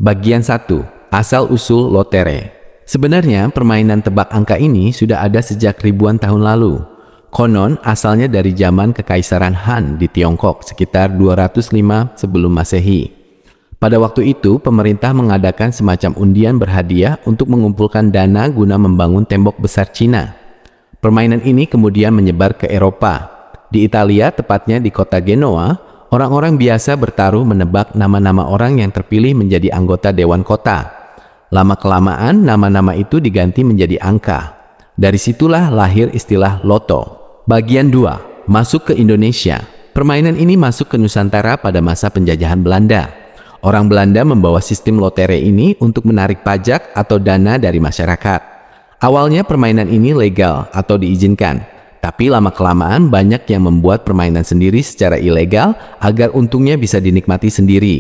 Bagian 1. Asal-usul lotere. Sebenarnya permainan tebak angka ini sudah ada sejak ribuan tahun lalu. Konon asalnya dari zaman Kekaisaran Han di Tiongkok sekitar 205 sebelum Masehi. Pada waktu itu pemerintah mengadakan semacam undian berhadiah untuk mengumpulkan dana guna membangun tembok besar Cina. Permainan ini kemudian menyebar ke Eropa. Di Italia, tepatnya di kota Genoa, orang-orang biasa bertaruh menebak nama-nama orang yang terpilih menjadi anggota Dewan Kota. Lama-kelamaan, nama-nama itu diganti menjadi angka. Dari situlah lahir istilah loto. Bagian 2. Masuk ke Indonesia. Permainan ini masuk ke Nusantara pada masa penjajahan Belanda. Orang Belanda membawa sistem lotere ini untuk menarik pajak atau dana dari masyarakat. Awalnya permainan ini legal atau diizinkan. Tapi lama-kelamaan banyak yang membuat permainan sendiri secara ilegal agar untungnya bisa dinikmati sendiri.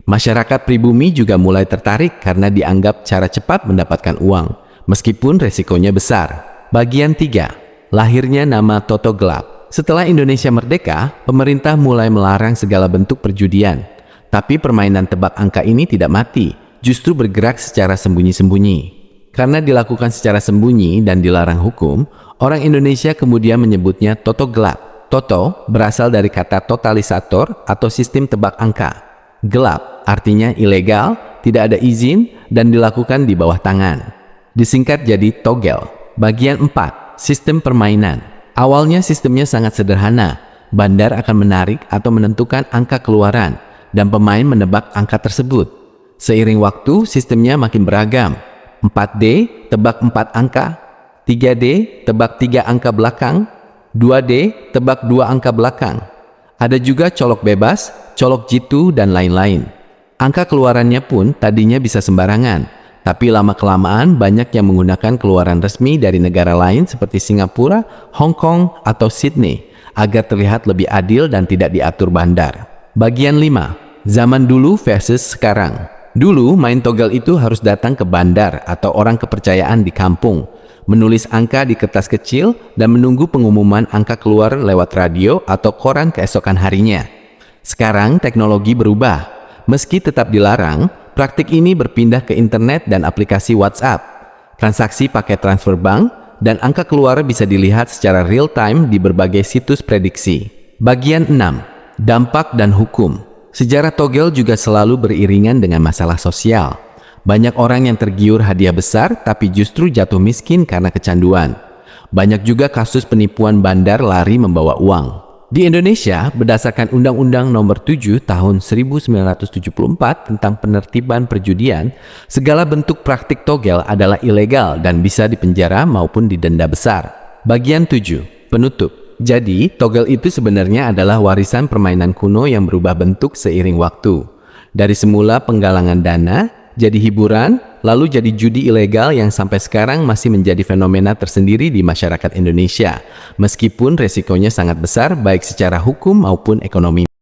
Masyarakat pribumi juga mulai tertarik karena dianggap cara cepat mendapatkan uang, meskipun resikonya besar. Bagian 3. Lahirnya nama Toto Gelap. Setelah Indonesia merdeka, pemerintah mulai melarang segala bentuk perjudian. Tapi permainan tebak angka ini tidak mati, justru bergerak secara sembunyi-sembunyi. Karena dilakukan secara sembunyi dan dilarang hukum, orang Indonesia kemudian menyebutnya Toto Gelap. Toto berasal dari kata totalisator atau sistem tebak angka. Gelap artinya ilegal, tidak ada izin, dan dilakukan di bawah tangan. Disingkat jadi togel. Bagian 4. Sistem permainan. Awalnya sistemnya sangat sederhana. Bandar akan menarik atau menentukan angka keluaran, dan pemain menebak angka tersebut. Seiring waktu, sistemnya makin beragam. 4D, tebak 4 angka. 3D, tebak 3 angka belakang. 2D, tebak 2 angka belakang. Ada juga colok bebas, colok jitu, dan lain-lain. Angka keluarannya pun tadinya bisa sembarangan. Tapi lama-kelamaan banyak yang menggunakan keluaran resmi dari negara lain seperti Singapura, Hong Kong, atau Sydney agar terlihat lebih adil dan tidak diatur bandar. Bagian 5. Zaman dulu versus sekarang. Dulu, main togel itu harus datang ke bandar atau orang kepercayaan di kampung, menulis angka di kertas kecil, dan menunggu pengumuman angka keluar lewat radio atau koran keesokan harinya. Sekarang, teknologi berubah. Meski tetap dilarang, praktik ini berpindah ke internet dan aplikasi WhatsApp. Transaksi pakai transfer bank, dan angka keluar bisa dilihat secara real-time di berbagai situs prediksi. Bagian 6. Dampak dan hukum. Sejarah togel juga selalu beriringan dengan masalah sosial. Banyak orang yang tergiur hadiah besar tapi justru jatuh miskin karena kecanduan. Banyak juga kasus penipuan bandar lari membawa uang. Di Indonesia, berdasarkan Undang-Undang Nomor 7 Tahun 1974 tentang penertiban perjudian, segala bentuk praktik togel adalah ilegal dan bisa dipenjara maupun didenda besar. Bagian 7. Penutup. Jadi, togel itu sebenarnya adalah warisan permainan kuno yang berubah bentuk seiring waktu. Dari semula penggalangan dana, jadi hiburan, lalu jadi judi ilegal yang sampai sekarang masih menjadi fenomena tersendiri di masyarakat Indonesia, meskipun resikonya sangat besar baik secara hukum maupun ekonomi.